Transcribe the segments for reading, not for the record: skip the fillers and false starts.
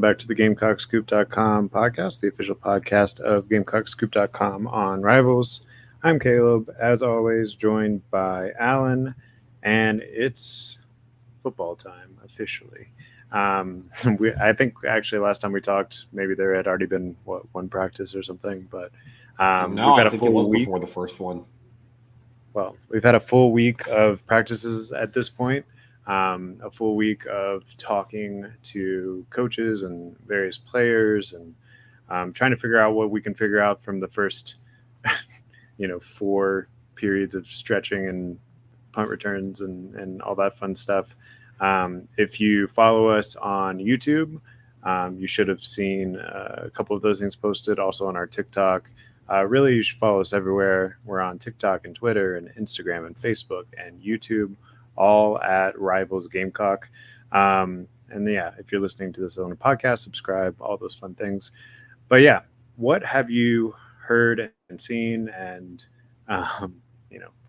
welcome back to the GamecockScoop.com podcast, the official podcast of GamecockScoop.com on Rivals. I'm Caleb, as always, joined by Alan, and it's football time officially. I think actually last time we talked, maybe there had already been one practice or something, but No, we've had I a think it full was week. before the first one. Well, we've had a full week of practices at this point. A full week of talking to coaches and various players and trying to figure out what we can figure out from the first, 4 periods of stretching and punt returns and all that fun stuff. If you follow us on YouTube, you should have seen a couple of those things posted also on our TikTok. Really, you should follow us everywhere. We're on TikTok and Twitter and Instagram and Facebook and YouTube, all at Rivals Gamecock. And yeah, if you're listening to this on a podcast, subscribe, all those fun things. But yeah, what have you heard and seen and,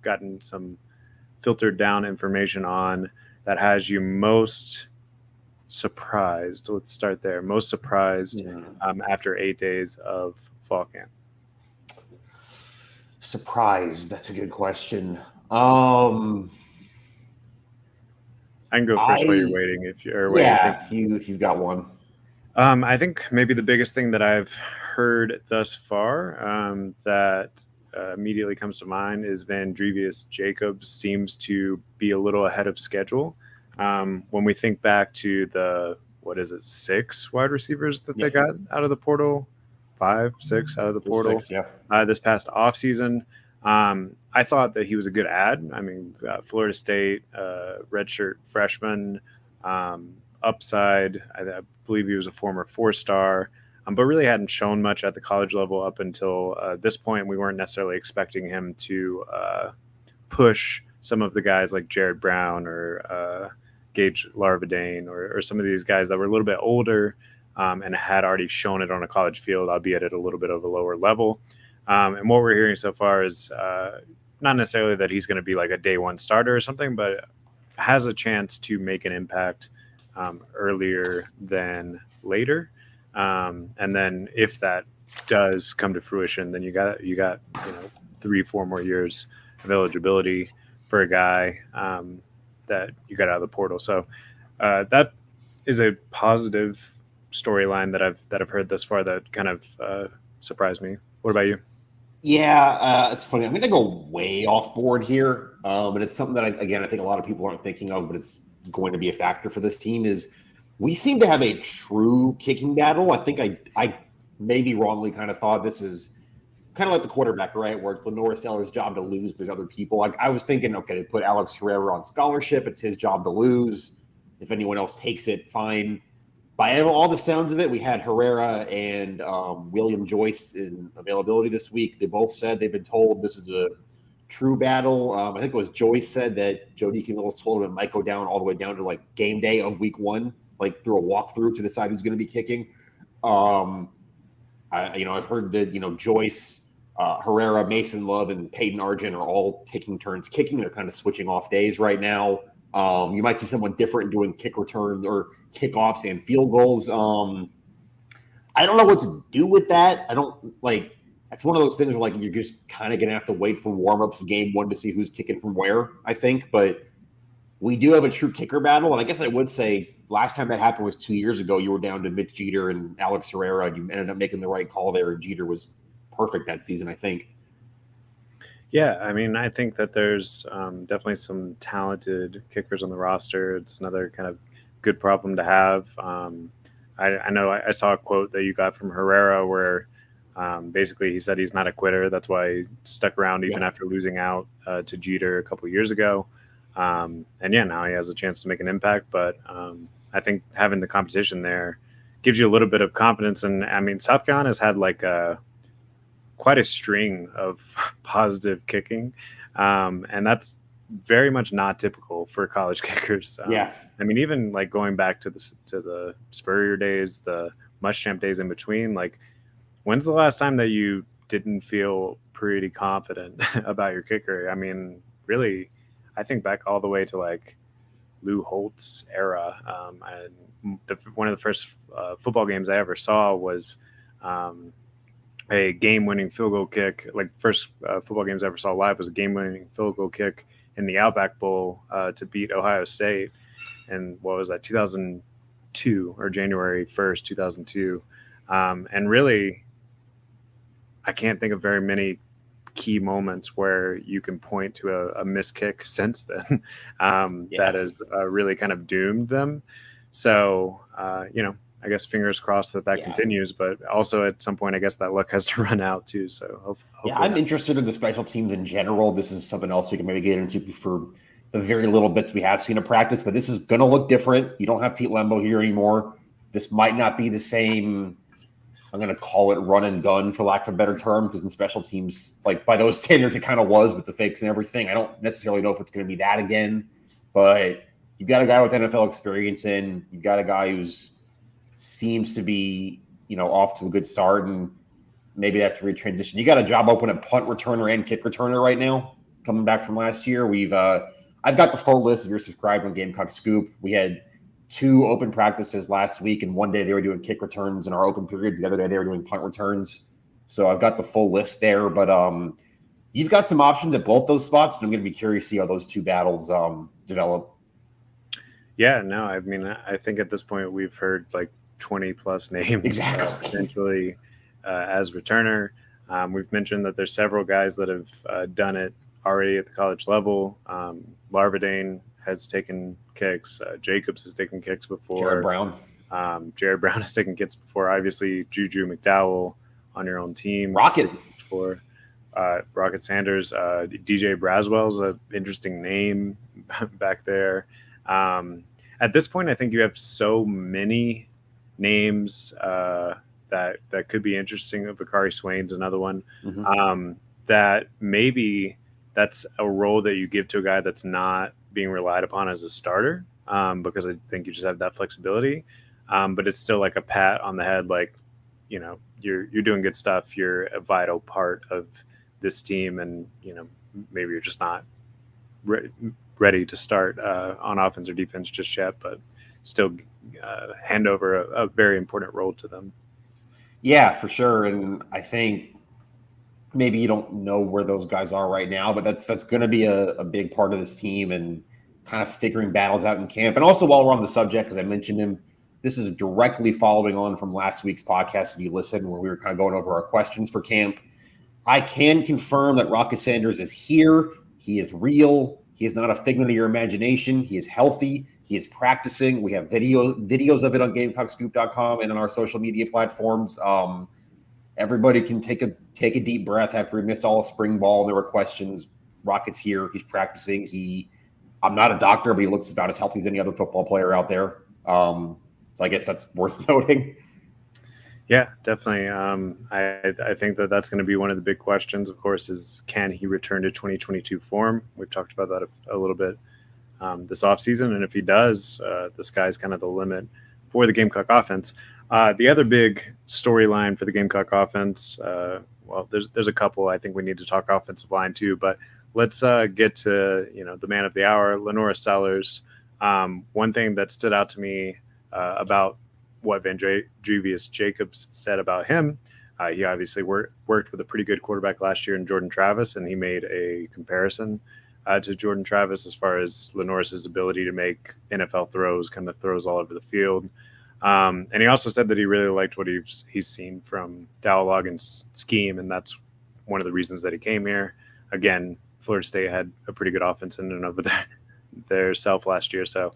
gotten some filtered down information on that has you most surprised? Let's start there. Most surprised after 8 days of fall camp. Surprised. That's a good question. I can go first while you're waiting. If you've got one. I think maybe the biggest thing that I've heard thus far that immediately comes to mind is Vandrevius Jacobs seems to be a little ahead of schedule. When we think back to the 6 wide receivers that they got out of the portal, 5, 6 out of the portal this past offseason. I thought that he was a good add. I mean, Florida State, redshirt freshman, upside. I believe he was a former 4-star, but really hadn't shown much at the college level up until this point. We weren't necessarily expecting him to push some of the guys like Jared Brown or Gage Larvadane or some of these guys that were a little bit older and had already shown it on a college field, albeit at a little bit of a lower level. And what we're hearing so far is not necessarily that he's going to be like a day one starter or something, but has a chance to make an impact earlier than later. And then if that does come to fruition, then you got 3-4 more years of eligibility for a guy that you got out of the portal. So that is a positive storyline that I've heard thus far that kind of surprised me. What about you? Yeah, it's funny. I'm going to go way off board here, and it's something that I think a lot of people aren't thinking of, but it's going to be a factor for this team. Is we seem to have a true kicking battle. I think I maybe wrongly kind of thought this is kind of like the quarterback, right, where it's Lenore Seller's job to lose because other people. Like I was thinking, okay, they put Alex Herrera on scholarship. It's his job to lose. If anyone else takes it, fine. By all the sounds of it, we had Herrera and William Joyce in availability this week. They both said they've been told this is a true battle. I think it was Joyce said that Joe Deacon Mills told him it might go down all the way down to like game day of week 1, like through a walkthrough to decide who's going to be kicking. I've heard that Joyce, Herrera, Mason Love, and Peyton Argent are all taking turns kicking. They're kind of switching off days right now. You might see someone different doing kick returns or kickoffs and field goals. I don't know what to do with that. I don't like. That's one of those things where like you're just kind of gonna have to wait for warm-ups game 1 to see who's kicking from where. I think, but we do have a true kicker battle, and I guess I would say last time that happened was 2 years ago. You were down to Mitch Jeter and Alex Herrera, and you ended up making the right call there. And Jeter was perfect that season, I think. Yeah, I mean, I think that there's definitely some talented kickers on the roster. It's another kind of good problem to have. I know I saw a quote that you got from Herrera where basically he said he's not a quitter. That's why he stuck around even after losing out to Jeter a couple years ago. And yeah, now he has a chance to make an impact. But I think having the competition there gives you a little bit of confidence. And I mean, South Carolina has had like quite a string of positive kicking. And that's very much not typical for college kickers. I mean, even like going back to the Spurrier days, the Muschamp days in between, like when's the last time that you didn't feel pretty confident about your kicker? I mean, really, I think back all the way to like Lou Holtz era. And one of the first football games I ever saw was um, a game-winning field goal kick. Like first football games I ever saw live was a game-winning field goal kick in the Outback Bowl to beat Ohio State. And what was that? 2002 or January 1st, 2002. And really, I can't think of very many key moments where you can point to a missed kick since then that has really kind of doomed them. So, I guess fingers crossed that continues, but also at some point, I guess that luck has to run out too. So hopefully I'm interested in the special teams in general. This is something else we can maybe get into for the very little bits we have seen in practice, but this is going to look different. You don't have Pete Lembo here anymore. This might not be the same. I'm going to call it run and gun for lack of a better term, because in special teams, like by those standards, it kind of was with the fakes and everything. I don't necessarily know if it's going to be that again, but you've got a guy with NFL experience in, you've got a guy who's seems to be, off to a good start, and maybe that's a transition. You got a job open at punt returner and kick returner right now, coming back from last year. I've got the full list if you're subscribed on Gamecock Scoop. We had 2 open practices last week, and one day they were doing kick returns in our open periods. The other day they were doing punt returns. So I've got the full list there, but you've got some options at both those spots, and I'm going to be curious to see how those 2 battles develop. Yeah, no, I mean, I think at this point we've heard like 20 plus names potentially as returner. We've mentioned that there's several guys that have done it already at the college level. Larvadane has taken kicks. Jacobs has taken kicks before. Jared Brown has taken kicks before. Obviously, Juju McDowell on your own team. For Rocket Sanders. DJ Braswell's an interesting name back there. At this point, I think you have so many names that could be interesting. Vakari Swain's another one. That maybe that's a role that you give to a guy that's not being relied upon as a starter, because I think you just have that flexibility. But it's still like a pat on the head, like, you're doing good stuff. You're a vital part of this team, and maybe you're just not ready to start on offense or defense just yet, but still hand over a very important role to them. Yeah, for sure. And I think maybe you don't know where those guys are right now, but that's going to be a big part of this team, and kind of figuring battles out in camp. And also, while we're on the subject, because I mentioned him, this is directly following on from last week's podcast, if you listened, where we were kind of going over our questions for camp. I can confirm that Rocket Sanders is here. He is real. He is not a figment of your imagination. He is healthy. He is practicing. We have videos of it on GamecockScoop.com and on our social media platforms. Everybody can take a deep breath after we missed all of spring ball and there were questions. Rocket's here. He's practicing. I'm not a doctor, but he looks about as healthy as any other football player out there. So I guess that's worth noting. Yeah, definitely. I think that's going to be one of the big questions, of course, is can he return to 2022 form? We've talked about that a little bit this offseason. And if he does, the sky's kind of the limit for the Gamecock offense. The other big storyline for the Gamecock offense, well, there's a couple. I think we need to talk offensive line too, but let's get to the man of the hour, Lenoris Sellers. One thing that stood out to me about what Vandrevius Jacobs said about him, he obviously worked with a pretty good quarterback last year in Jordan Travis, and he made a comparison to Jordan Travis as far as Lenoris's ability to make NFL throws, kind of throws all over the field. And he also said that he really liked what he's seen from Dowell Loggains' scheme, and that's one of the reasons that he came here. Again, Florida State had a pretty good offense in and of their self last year, so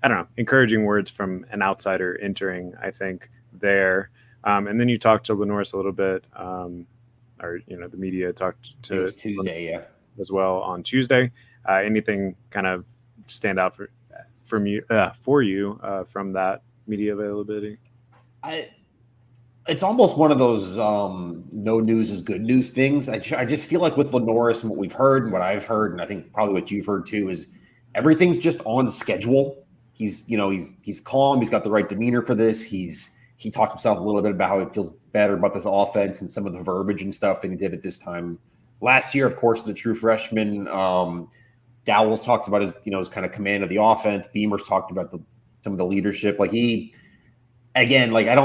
I don't know, encouraging words from an outsider entering, I think, there. And then you talked to Lenoris a little bit, or the media talked to Tuesday, as well on Tuesday. Anything kind of stand out for you from that media availability? It's almost one of those no news is good news things. I just feel like with Lenoris and what we've heard and what I've heard, and I think probably what you've heard too, is everything's just on schedule. He's calm. He's got the right demeanor for this. He talked himself a little bit about how he feels better about this offense and some of the verbiage and stuff than he did at this time last year. Of course, as a true freshman, Dowell's talked about his kind of command of the offense. Beamer's talked about some of the leadership. Like again, like I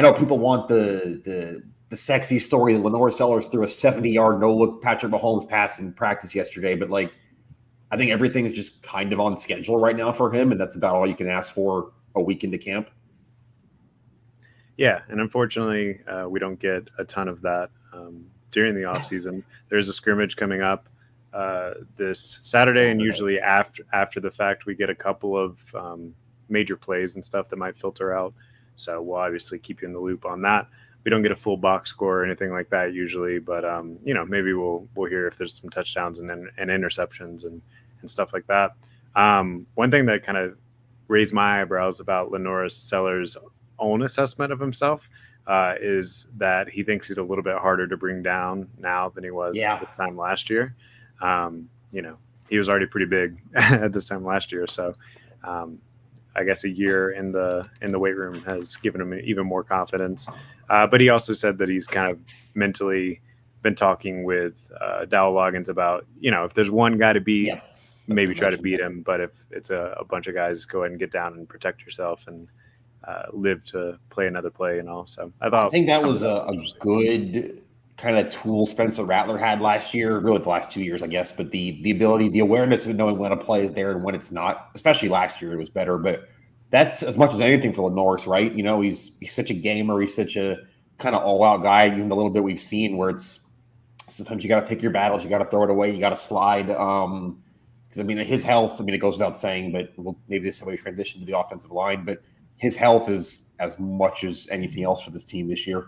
know people want the sexy story that Lenore Sellers threw a 70-yard no-look Patrick Mahomes pass in practice yesterday, but like I think everything is just kind of on schedule right now for him, and that's about all you can ask for a week into camp. Yeah, and unfortunately, we don't get a ton of that during the off season. There's a scrimmage coming up this Saturday, and usually after the fact, we get a couple of major plays and stuff that might filter out. So we'll obviously keep you in the loop on that. We don't get a full box score or anything like that usually, but maybe we'll hear if there's some touchdowns and interceptions and stuff like that. One thing that kind of raised my eyebrows about Lenore Sellers' own assessment of himself is that he thinks he's a little bit harder to bring down now than he was this time last year. He was already pretty big at this time last year, so I guess a year in the weight room has given him even more confidence. But he also said that he's kind of mentally been talking with Dowell Loggins about, if there's one guy to beat, maybe try to beat him. But if it's a bunch of guys, go ahead and get down and protect yourself and live to play another play and all. So I think that was a good kind of tool Spencer Rattler had last year, really the last 2 years, I guess. But the ability, the awareness of knowing when a play is there and when it's not, especially last year, it was better. But that's as much as anything for Norris, right? He's such a gamer. He's such a kind of all-out guy. Even the little bit we've seen where it's sometimes you got to pick your battles. You got to throw it away. You got to slide. Because, his health, it goes without saying, but maybe this is how we transition to the offensive line. But his health is as much as anything else for this team this year.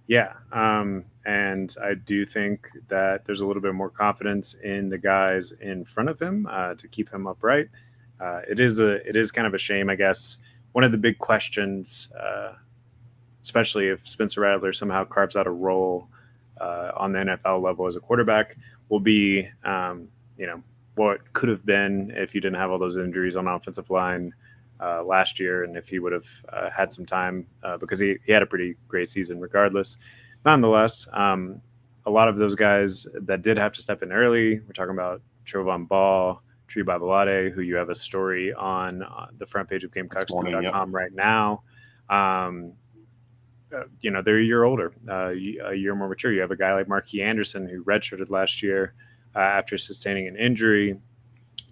Yeah, and I do think that there's a little bit more confidence in the guys in front of him to keep him upright. It is kind of a shame, I guess. One of the big questions, especially if Spencer Rattler somehow carves out a role on the NFL level as a quarterback, will be, what could have been if you didn't have all those injuries on the offensive line last year, and if he would have had some time because he had a pretty great season regardless. Nonetheless, a lot of those guys that did have to step in early, we're talking about Trovon Ball, Tree Babalade, who you have a story on the front page of GamecockScoop.com right now. They're a year older, a year more mature. You have a guy like Marquis Anderson who redshirted last year after sustaining an injury.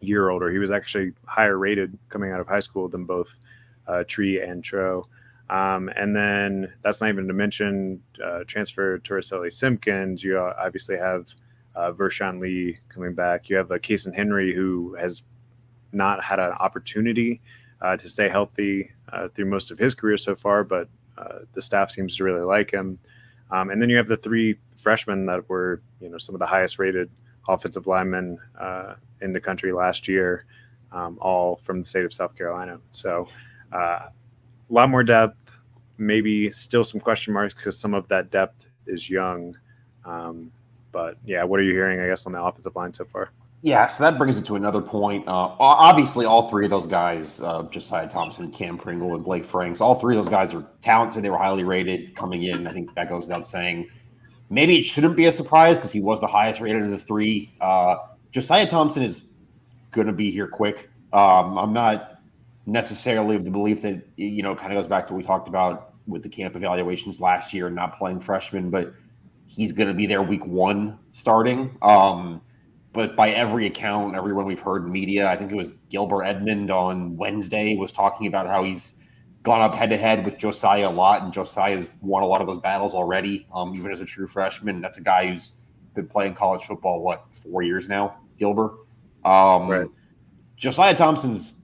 Year older. He was actually higher rated coming out of high school than both Tree and Tro. And then that's not even to mention transfer Torricelli Simpkins. You obviously have Vershawn Lee coming back. You have Kason Henry, who has not had an opportunity to stay healthy through most of his career so far, but the staff seems to really like him. And then you have the three freshmen that were, some of the highest rated offensive linemen in the country last year, all from the state of South Carolina. So a lot more depth, maybe still some question marks because some of that depth is young. But yeah, what are you hearing, I guess, on the offensive line so far? Yeah, so that brings it to another point. Obviously, all three of those guys, Josiah Thompson, Cam Pringle, and Blake Franks, all three of those guys are talented. They were highly rated coming in. I think that goes without saying. Maybe it shouldn't be a surprise because he was the highest rated of the three. Josiah Thompson is going to be here quick. I'm not necessarily of the belief that, kind of goes back to what we talked about with the camp evaluations last year and not playing freshmen, but he's going to be there week one starting. But by every account, everyone we've heard in media, I think it was Gilbert Edmond on Wednesday was talking about how he's gone up head-to-head with Josiah a lot, and Josiah's won a lot of those battles already, even as a true freshman. That's a guy who's been playing college football, 4 years now, Gilbert? Right. Josiah Thompson's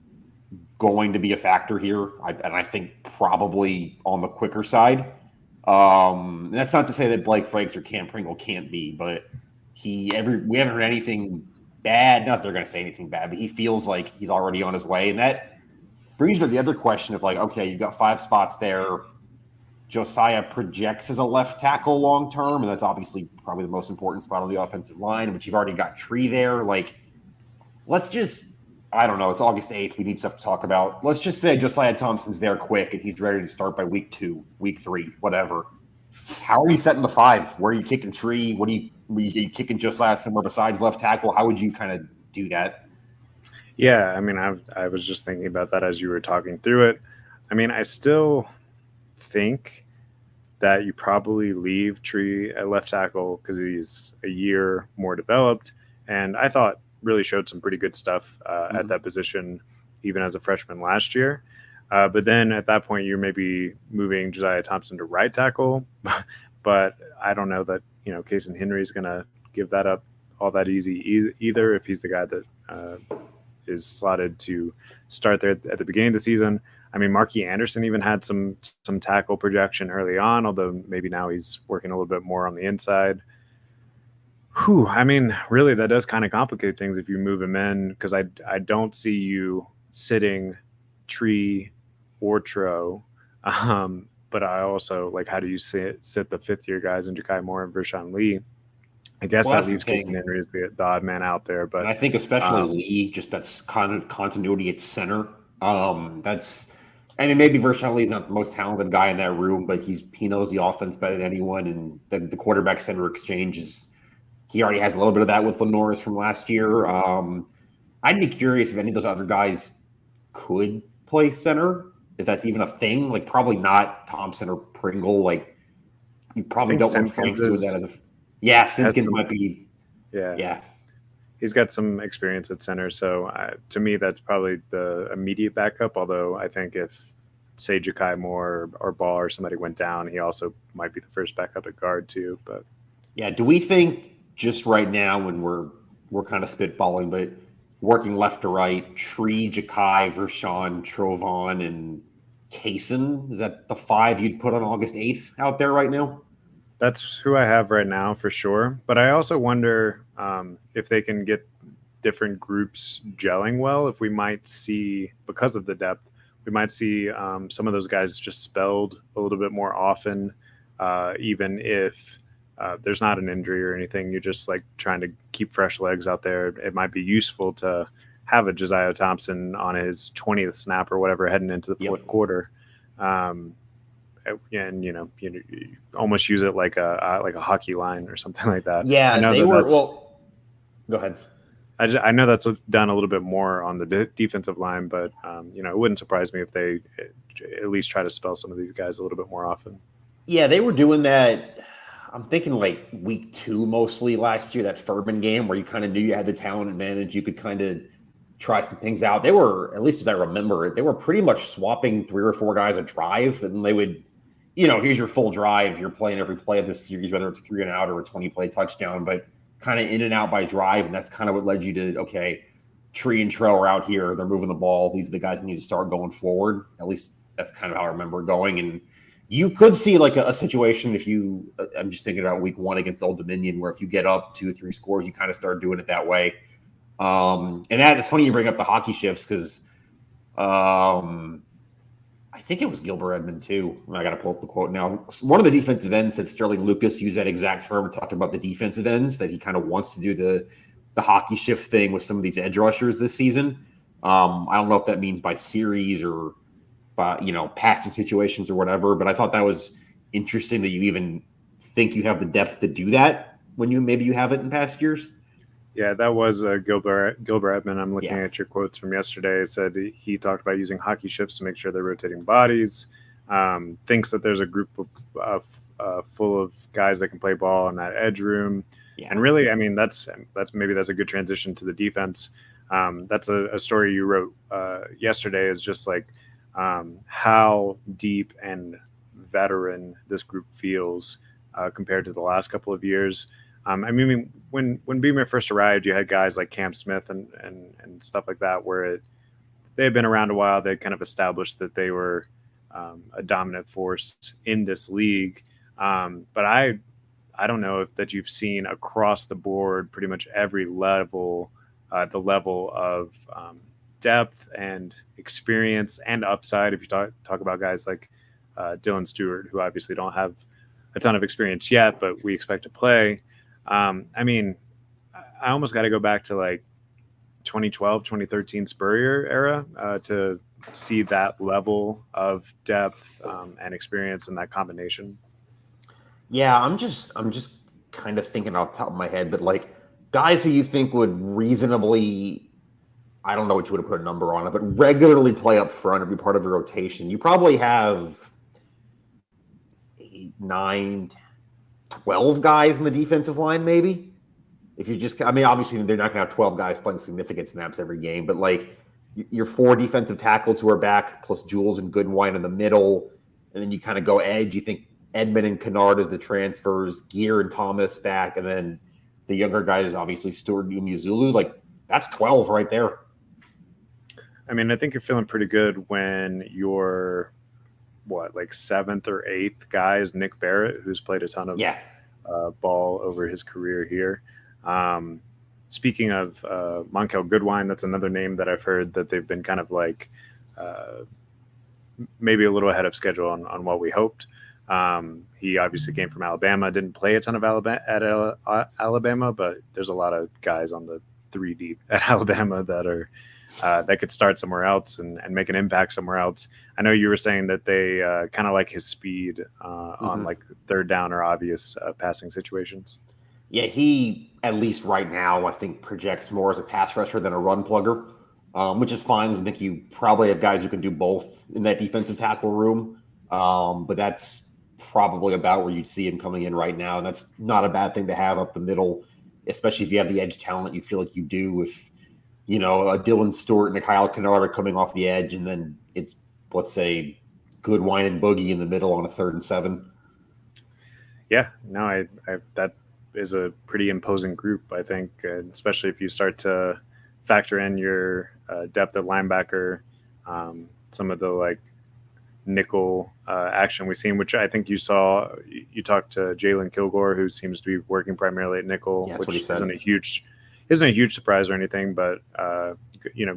going to be a factor here, and I think probably on the quicker side. And that's not to say that Blake Franks or Cam Pringle can't be, but we haven't heard anything bad. Not that they're going to say anything bad, but he feels like he's already on his way. And that brings you to the other question of okay, you've got 5 spots there. Josiah projects as a left tackle long term, and that's obviously probably the most important spot on the offensive line, but you've already got Tree there. Let's just, I don't know, it's August 8th. We need stuff to talk about. Let's just say Josiah Thompson's there quick and he's ready to start by week 2, week 3, whatever. How are you setting the five? Where are you kicking Tree? Were you kicking Josiah somewhere besides left tackle? How would you kind of do that? Yeah, I mean, I was just thinking about that as you were talking through it. I mean, I still think that you probably leave Tree at left tackle because he's a year more developed, and I thought really showed some pretty good stuff at Mhm. that position, even as a freshman last year. But then at that point, you're maybe moving Josiah Thompson to right tackle, but I don't know that Casey Henry is going to give that up all that easy either if he's the guy that is slotted to start there at the beginning of the season. I mean, Marky Anderson even had some tackle projection early on, although maybe now he's working a little bit more on the inside. Whew, I mean, really, that does kind of complicate things if you move him in because I don't see you sitting Tree or Tro. But I also like how do you sit the fifth year guys in Jakai Moore and Vershawn Lee? I guess Well, that that's the leaves Casey thing. Henry as the odd man out there, And but I think especially um, Lee, just that's kind of continuity at center. That's I mean maybe Vershawn Lee's not the most talented guy in that room, but he knows the offense better than anyone, and the quarterback center exchange is he already has a little bit of that with Lenoris from last year. I'd be curious if any of those other guys could play center, if that's even a thing. Like probably not Thompson or Pringle. Like you I probably think don't want Simpkins Franks doing that as a yeah. has Simpkins some might be yeah yeah. he's got some experience at center. So to me, that's probably the immediate backup. Although I think if say Jakai Moore or Ball or somebody went down, he also might be the first backup at guard too. But Yeah. Do we think just right now when we're kind of spitballing, but working left to right, Tree, Jakai, Vershawn, Trovon, and Kaysen, is that the five you'd put on August 8th out there right now? that's who I have right now for sure. But I also wonder if they can get different groups gelling well. If we might see because of the depth, we might see some of those guys just spelled a little bit more often, even if there's not an injury or anything. You're just like trying to keep fresh legs out there. It might be useful to have a Josiah Thompson on his 20th snap or whatever heading into the Yep. fourth quarter. Um, and you almost use it like a hockey line or something like that. I Yeah, know they that were. that's Well, go ahead. I know that's done a little bit more on the defensive line, but it wouldn't surprise me if they at least try to spell some of these guys a little bit more often. Yeah, they were doing that. I'm thinking like week two mostly last year, that Furman game where you kind of knew you had the talent advantage. You could kind of try some things out. They were, at least as I remember it, they were pretty much swapping three or four guys a drive, and they would, here's your full drive. You're playing every play of this series, whether it's 3 and out or a 20 play touchdown, but kind of in and out by drive. And that's kind of what led you to, okay, Tree and Trell are out here. They're moving the ball. These are the guys that need to start going forward. At least that's kind of how I remember it going. And you could see like a situation if you, I'm just thinking about week one against Old Dominion, where if you get up 2 or 3 scores, you kind of start doing it that way. And that it's funny you bring up the hockey shifts because I think it was Gilbert Edmond too. I got to pull up the quote now. One of the defensive ends said Sterling Lucas used that exact term to talk about the defensive ends, that he kind of wants to do the hockey shift thing with some of these edge rushers this season. I don't know if that means by series or by passing situations or whatever, but I thought that was interesting that you even think you have the depth to do that when you haven't in past years. Yeah, that was Gilbert Edmond. I'm looking Yeah. at your quotes from yesterday. It said he talked about using hockey shifts to make sure they're rotating bodies. Thinks that there's a group of full of guys that can play ball in that edge room. And Yeah. really, I mean, that's a good transition to the defense. That's a story you wrote yesterday. Is just like how deep and veteran this group feels compared to the last couple of years. I mean, when Beamer first arrived, you had guys like Cam Smith and stuff like that, where they had been around a while. They kind of established that they were a dominant force in this league. But I don't know if that you've seen across the board, pretty much every level, the level of depth and experience and upside. If you talk about guys like Dylan Stewart, who obviously don't have a ton of experience yet, but we expect to play. I mean, I almost got to go back to like 2012, 2013 Spurrier era to see that level of depth and experience and that combination. Yeah, I'm just kind of thinking off the top of my head, but like guys who you think would reasonably, I don't know what you would have put a number on it, but regularly play up front or be part of a rotation. You probably have 8, 9, 12 guys in the defensive line, maybe. If you just, I mean, obviously they're not going to have 12 guys playing significant snaps every game, but like your 4 defensive tackles who are back, plus Jules and Goodwine in the middle, and then you kind of go edge. You think Edmund and Kennard as the transfers, Gear and Thomas back, and then the younger guys, obviously Stewart and Umuzulu. Like that's 12 right there. I mean, I think you're feeling pretty good when you're what, like seventh or eighth guy is Nick Barrett, who's played a ton of Yeah. ball over his career here. Um, Speaking of Monkel Goodwine, that's another name that I've heard that they've been kind of like uh, maybe a little ahead of schedule on what we hoped. He obviously came from Alabama, didn't play a ton of Alabama, but there's a lot of guys on the 3D at Alabama that are that could start somewhere else and make an impact somewhere else. I know you were saying that they kind of like his speed on Mm-hmm. like third down or obvious passing situations. Yeah, he at least right now I think projects more as a pass rusher than a run plugger, which is fine. I think you probably have guys who can do both in that defensive tackle room, but that's probably about where you'd see him coming in right now, and that's not a bad thing to have up the middle, especially if you have the edge talent you feel like you do with a Dylan Stewart and a Kyle Kennard are coming off the edge, and then it's let's say Goodwine and Boogie in the middle on a 3rd and 7. Yeah, no, I that is a pretty imposing group. I think, especially if you start to factor in your depth at linebacker, some of the like nickel action we've seen, which I think you saw. You talked to Jalen Kilgore, who seems to be working primarily at nickel, Yeah, that's what he which said. isn't a huge surprise or anything, but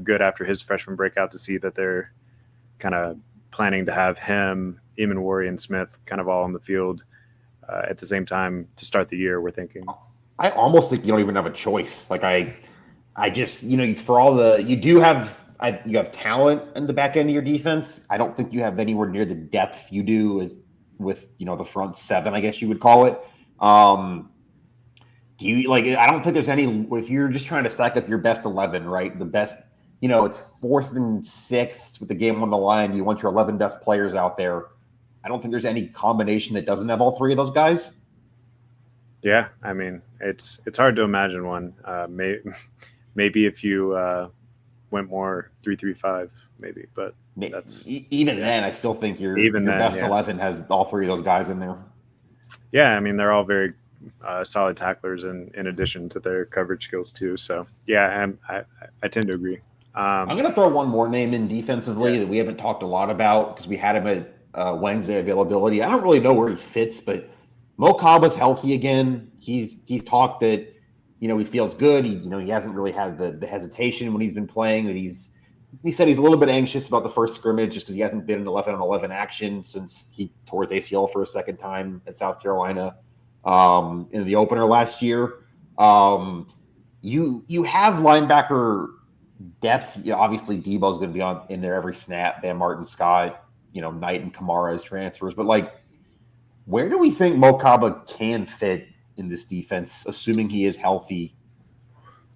good after his freshman breakout to see that they're kind of planning to have him, Eamon Worry, and Smith kind of all on the field at the same time to start the year. We're thinking, I almost think you don't even have a choice. Like I just for all the you have talent in the back end of your defense. I don't think you have anywhere near the depth you do as with the front 7, I guess you would call it. Do you like? I don't think there's any. If you're just trying to stack up your best 11, right? The best. It's 4th and 6 with the game on the line. You want your 11 best players out there. I don't think there's any combination that doesn't have all 3 of those guys. yeah, I mean, it's hard to imagine one. Maybe if you went more 3-3-5, maybe, but that's Even yeah. then, I still think Even your then, best yeah, 11 has all 3 of those guys in there. yeah. I mean, they're all very solid tacklers, in addition to their coverage skills too. So yeah, I tend to agree. I'm Um, going to throw one more name in defensively yeah, that we haven't talked a lot about because we had him at Wednesday availability. I don't really know where he fits, but Mo Kaba's healthy again. He's talked that he feels good. He hasn't really had the hesitation when he's been playing. That he said he's a little bit anxious about the first scrimmage just because he hasn't been in 11-on-11 action since he tore his ACL for a second time at South Carolina in the opener last year. You have linebacker depth. Obviously, Debo's going to be in there every snap. Van Martin, Scott, Knight and Kamara as transfers. But like, where do we think Mo Kaba can fit in this defense, assuming he is healthy?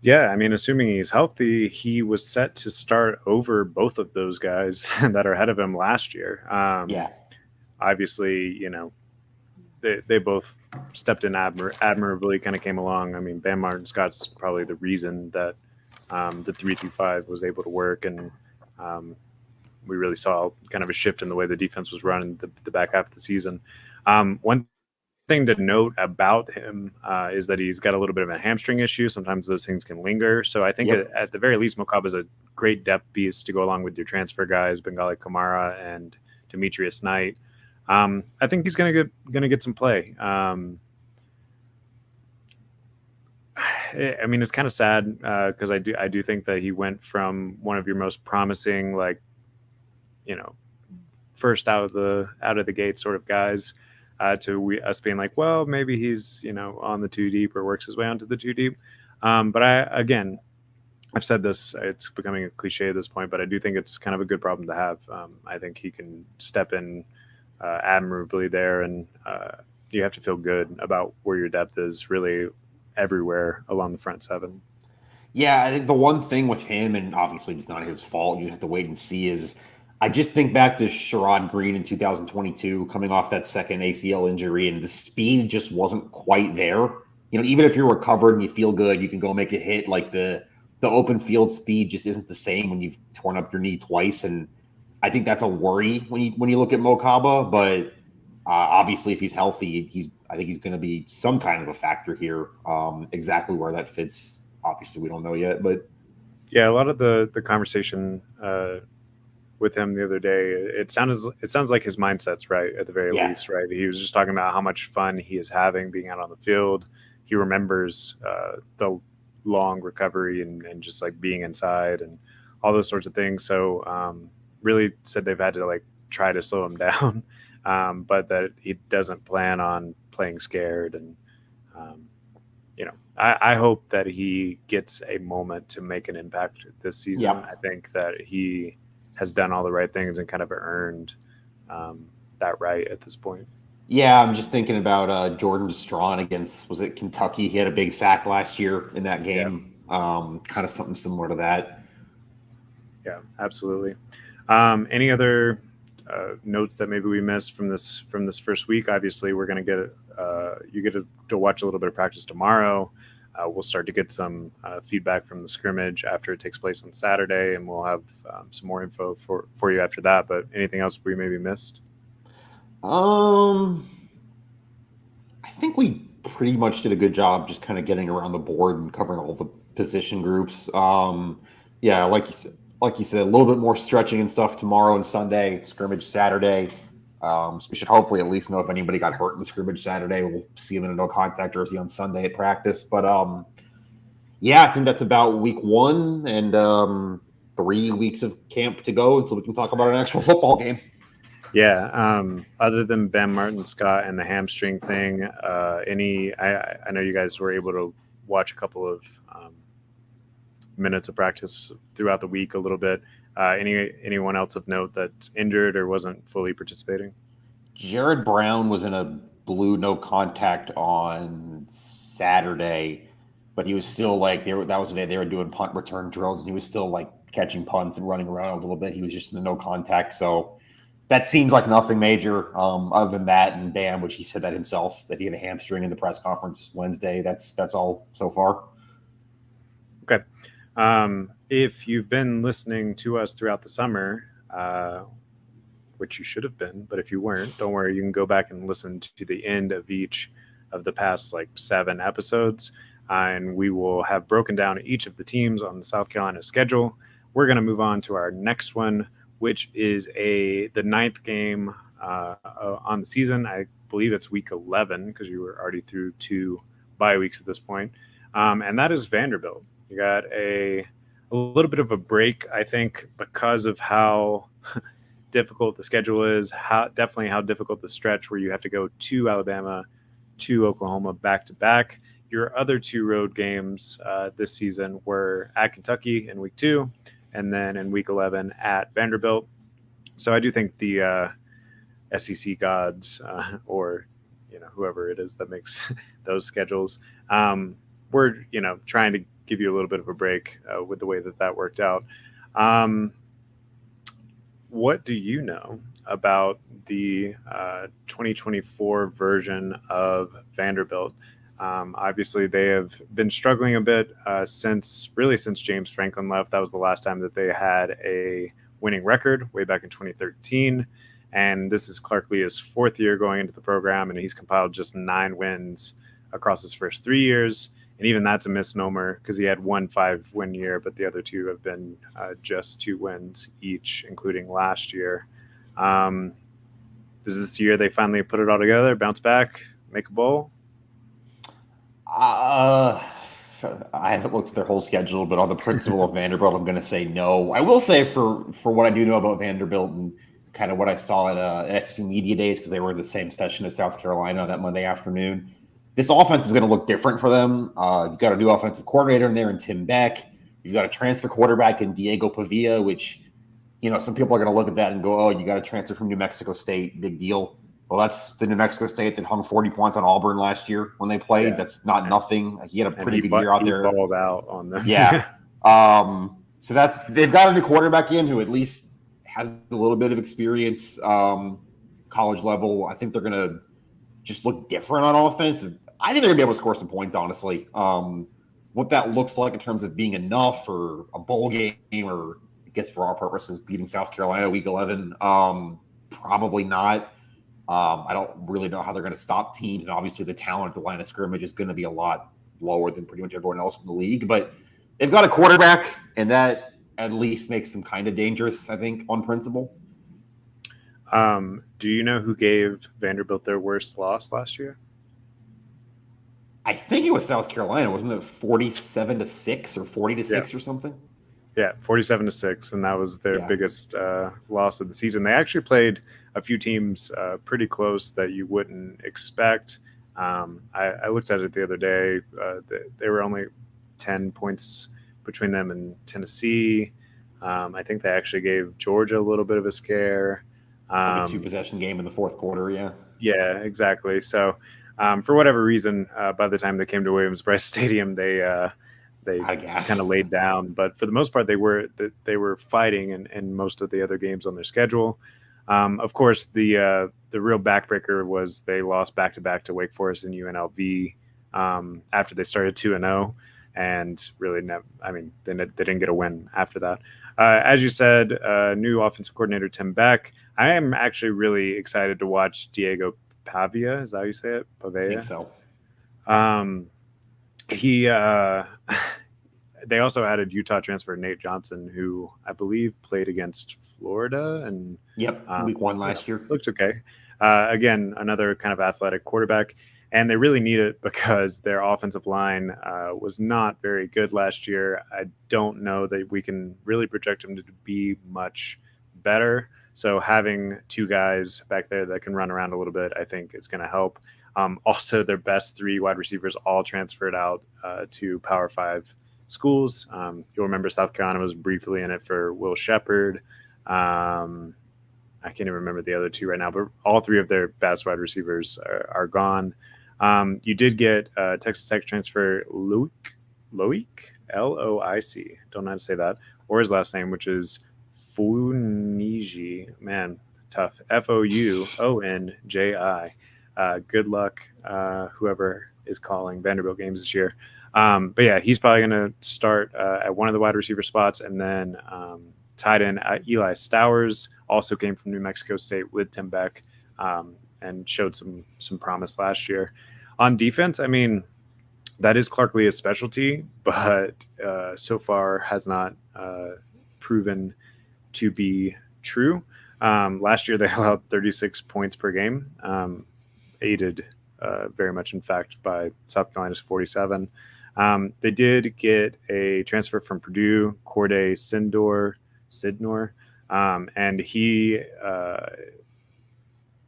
yeah. I mean, assuming he's healthy, he was set to start over both of those guys that are ahead of him last year. Yeah. Obviously, they both stepped in admirably, kind of came along. I mean, Bam Martin Scott's probably the reason that the 3-5 was able to work, and we really saw kind of a shift in the way the defense was run in the back half of the season. One thing to note about him is that he's got a little bit of a hamstring issue. Sometimes those things can linger. So I think Yep. at the very least, Mokab is a great depth piece to go along with your transfer guys, Bengali Kamara and Demetrius Knight. I think he's gonna get some play. I mean, it's kind of sad because I do think that he went from one of your most promising, like, first out of the gate sort of guys to us being like, well, maybe he's on the 2 deep or works his way onto the 2 deep. But I've said this, it's becoming a cliche at this point, but I do think it's kind of a good problem to have. I think he can step in admirably there and you have to feel good about where your depth is really everywhere along the front seven. Yeah, I think the one thing with him, and obviously it's not his fault, you have to wait and see, is I just think back to Sherrod Green in 2022, coming off that second ACL injury, and the speed just wasn't quite there. Even if you're recovered and you feel good, you can go make a hit. Like the open field speed just isn't the same when you've torn up your knee twice, and I think that's a worry when you look at Mokaba. But obviously, if he's healthy, I think he's going to be some kind of a factor here. Exactly where that fits, obviously, we don't know yet. But Yeah, a lot of the conversation with him the other day, it sounds like his mindset's right at the very yeah, least, right? He was just talking about how much fun he is having being out on the field. He remembers the long recovery and just like being inside and all those sorts of things. So really said they've had to like try to slow him down, but that he doesn't plan on playing scared. And um, I hope that he gets a moment to make an impact this season. yeah, I think that he has done all the right things and kind of earned um, that right at this point. yeah. I'm just thinking about Jordan Strawn against, was it Kentucky? He had a big sack last year in that Yeah, game. Kind of something similar to that. yeah, absolutely. Any other notes that maybe we missed from this first week? Obviously, we're going to get you get to watch a little bit of practice tomorrow. We'll start to get some feedback from the scrimmage after it takes place on Saturday, and we'll have some more info for you after that. But anything else we maybe missed? Um, I think we pretty much did a good job just kind of getting around the board and covering all the position groups. Yeah, like you said, a little bit more stretching and stuff tomorrow and Sunday, scrimmage Saturday. So we should hopefully at least know if anybody got hurt in the scrimmage Saturday. We'll see them in a no contact jersey on Sunday at practice. But yeah, I think that's about week one and 3 weeks of camp to go until we can talk about an actual football game. Yeah. Other than Ben Martin Scott and the hamstring thing, I know you guys were able to watch a couple of minutes of practice throughout the week a little bit. Anyone else of note that's injured or wasn't fully participating? Jared Brown was in a blue no contact on Saturday, but he was still like that was the day they were doing punt return drills, and he was still like catching punts and running around a little bit. He was just in the no contact, so that seems like nothing major. Other than that, and Bam, which he said that himself that he had a hamstring in the press conference Wednesday. That's all so far. Okay. If you've been listening to us throughout the summer, which you should have been, but if you weren't, don't worry. You can go back and listen to the end of each of the past like 7 episodes, and we will have broken down each of the teams on the South Carolina schedule. We're going to move on to our next one, which is the ninth game on the season. I believe it's week 11 because you were already through 2 bye weeks at this point, and that is Vanderbilt. You got a little bit of a break, I think, because of how difficult the schedule is, definitely how difficult the stretch where you have to go to Alabama, to Oklahoma back to back. Your other 2 road games this season were at Kentucky in week 2, and then in week 11 at Vanderbilt. So I do think the SEC gods or whoever it is that makes those schedules, we're trying to give you a little bit of a break with the way that worked out. What do you know about the 2024 version of Vanderbilt? Obviously, they have been struggling a bit since James Franklin left. That was the last time that they had a winning record, way back in 2013. And this is Clark Lea's 4th year going into the program, and he's compiled just 9 wins across his first 3 years. And even that's a misnomer because he had 1 5-win year, but the other 2 have been just 2 wins each, including last year. Is this year they finally put it all together, bounce back, make a bowl? I haven't looked at their whole schedule, but on the principle of Vanderbilt, I'm going to say no. I will say for what I do know about Vanderbilt and kind of what I saw at SC Media Days, because they were in the same session as South Carolina that Monday afternoon, this offense is going to look different for them. You've got a new offensive coordinator in there in Tim Beck. You've got a transfer quarterback in Diego Pavia, which, some people are going to look at that and go, oh, you got a transfer from New Mexico State, big deal. Well, that's the New Mexico State that hung 40 points on Auburn last year when they played. Yeah, That's not nothing. He had a and pretty good year out he there. balled out on them. Yeah. So they've got a new quarterback in who at least has a little bit of experience, college level. I think they're going to just look different on offense. I think they're going to be able to score some points, honestly. What that looks like in terms of being enough for a bowl game or, I guess for our purposes, beating South Carolina week 11, probably not. I don't really know how they're going to stop teams. And obviously the talent at the line of scrimmage is going to be a lot lower than pretty much everyone else in the league. But they've got a quarterback, and that at least makes them kind of dangerous, I think, on principle. Do you know who gave Vanderbilt their worst loss last year? I think it was South Carolina. Wasn't it 47-6 or 40-6 or something? Yeah, 47-6, and that was their biggest loss of the season. They actually played a few teams pretty close that you wouldn't expect. I looked at it the other day. They were only 10 points between them and Tennessee. I think they actually gave Georgia a little bit of a scare. Like a 2-possession game in the fourth quarter, yeah. Yeah, exactly. So for whatever reason, by the time they came to Williams-Brice Stadium, they kind of laid down. But for the most part, they were fighting in most of the other games on their schedule. Of course, the real backbreaker was they lost back-to-back to Wake Forest and UNLV after they started 2-0, and really, they didn't get a win after that. As you said, new offensive coordinator Tim Beck. I am actually really excited to watch Diego Pavia. Is that how you say it? Pavia? I think so. They also added Utah transfer Nate Johnson, who I believe played against Florida and week 1 last year. Looks okay. Again, another kind of athletic quarterback, and they really need it because their offensive line was not very good last year. I don't know that we can really project them to be much better. So having two guys back there that can run around a little bit, I think is going to help. Also, their best 3 wide receivers all transferred out to Power 5 schools. You'll remember South Carolina was briefly in it for Will Shepherd. I can't even remember the other 2 right now, but all 3 of their best wide receivers are gone. You did get Texas Tech transfer Loic, Loic, don't know how to say that, or his last name, which is Founji. Man, tough. Founji. Good luck, whoever is calling Vanderbilt games this year. But yeah, he's probably going to start at one of the wide receiver spots, and then tight end Eli Stowers also came from New Mexico State with Tim Beck and showed some promise last year. On defense, that is Clark Lea's specialty, but so far has not proven to be true. Last year, they allowed 36 points per game, aided very much, in fact, by South Carolina's 47. They did get a transfer from Purdue, Corday Sidnor, and he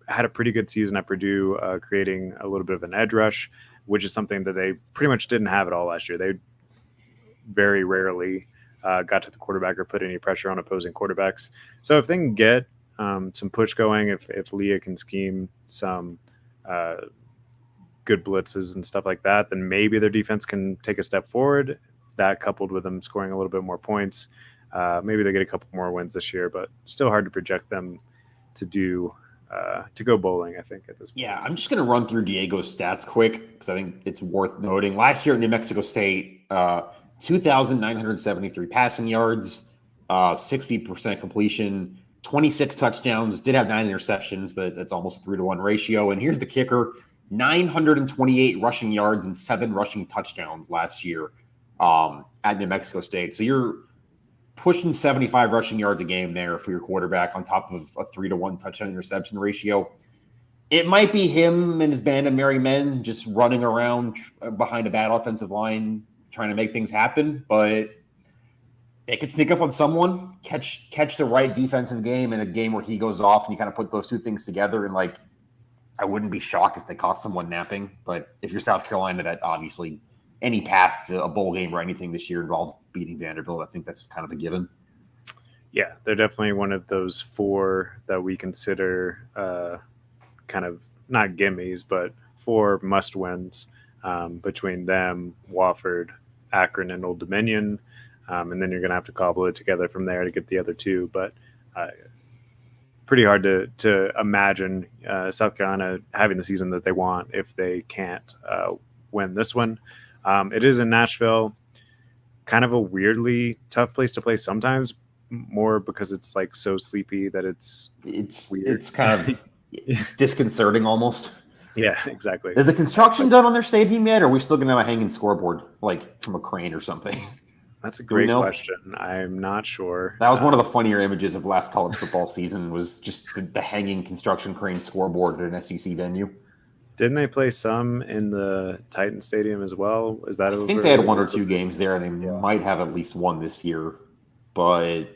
had a pretty good season at Purdue, creating a little bit of an edge rush, which is something that they pretty much didn't have at all last year. They very rarely got to the quarterback or put any pressure on opposing quarterbacks. So if they can get some push going, if Leah can scheme some good blitzes and stuff like that, then maybe their defense can take a step forward. That coupled with them scoring a little bit more points, maybe they get a couple more wins this year, but still hard to project them to go bowling, I think, at this point. Yeah, I'm just going to run through Diego's stats quick because I think it's worth noting. Last year at New Mexico State, 2,973 passing yards, 60% completion, 26 touchdowns, did have 9 interceptions, but that's almost 3-to-1 ratio. And here's the kicker, 928 rushing yards and 7 rushing touchdowns last year at New Mexico State. So you're pushing 75 rushing yards a game there for your quarterback on top of a 3-to-1 touchdown interception ratio. It might be him and his band of merry men just running around behind a bad offensive line trying to make things happen, but they could sneak up on someone, catch the right defensive game in a game where he goes off, and you kind of put those two things together. And I wouldn't be shocked if they caught someone napping. But if you're South Carolina, that obviously any path to a bowl game or anything this year involves beating Vanderbilt. I think that's kind of a given. Yeah, they're definitely one of those 4 that we consider kind kind of not gimmies, but 4 must wins between them, Wofford, Akron, and Old Dominion. And then you're going to have to cobble it together from there to get the other 2. But pretty hard to imagine South Carolina having the season that they want if they can't win this one. It is in Nashville, kind of a weirdly tough place to play sometimes, more because it's like so sleepy that it's weird. It's kind of it's disconcerting almost. Yeah, exactly. Is the construction done on their stadium yet, or are we still going to have a hanging scoreboard like from a crane or something? That's a great question. I'm not sure. That was one of the funnier images of last college football season, was just the hanging construction crane scoreboard at an SEC venue. Didn't they play some in the Titan Stadium as well? Is that I think they had 1 or 2 games there, and they might have at least one this year. But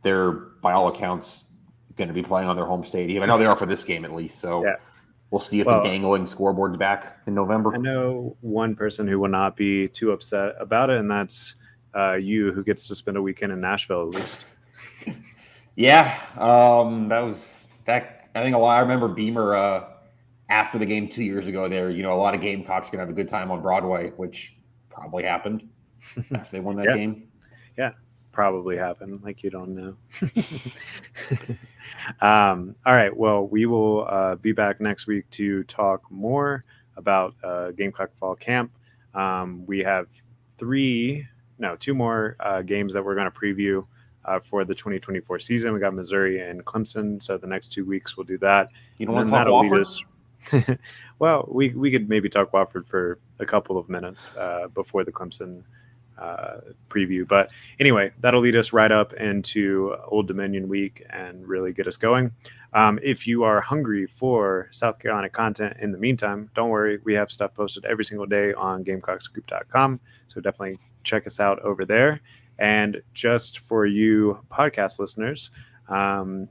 they're, by all accounts, going to be playing on their home stadium. I know they are for this game at least. So we'll see if the dangling scoreboard's back in November. I know one person who will not be too upset about it, and that's you, who gets to spend a weekend in Nashville at least. Yeah, that was that. I think I remember Beamer after the game 2 years ago. There, a lot of Gamecocks gonna have a good time on Broadway, which probably happened after they won that game. Yeah, probably happened. Like, you don't know. All right. Well, we will be back next week to talk more about Gamecock Fall Camp. We have 2 more games that we're going to preview for the 2024 season. We got Missouri and Clemson, so the next 2 weeks we'll do that. You don't want to talk Wofford? Well, we could maybe talk Wofford for a couple of minutes before the Clemson preview. But anyway, that'll lead us right up into Old Dominion week and really get us going. If you are hungry for South Carolina content in the meantime, don't worry. We have stuff posted every single day on GamecockScoop.com. So definitely check us out over there. And just for you podcast listeners,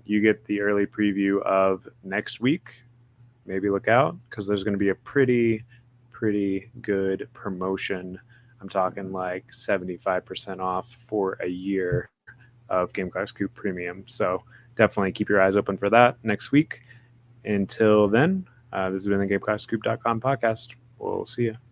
you get the early preview of next week. Maybe look out, because there's going to be a pretty good promotion. I'm talking like 75% off for a year of Gamecock Scoop Premium. So definitely keep your eyes open for that next week. Until then, this has been the GamecockScoop.com podcast. We'll see you.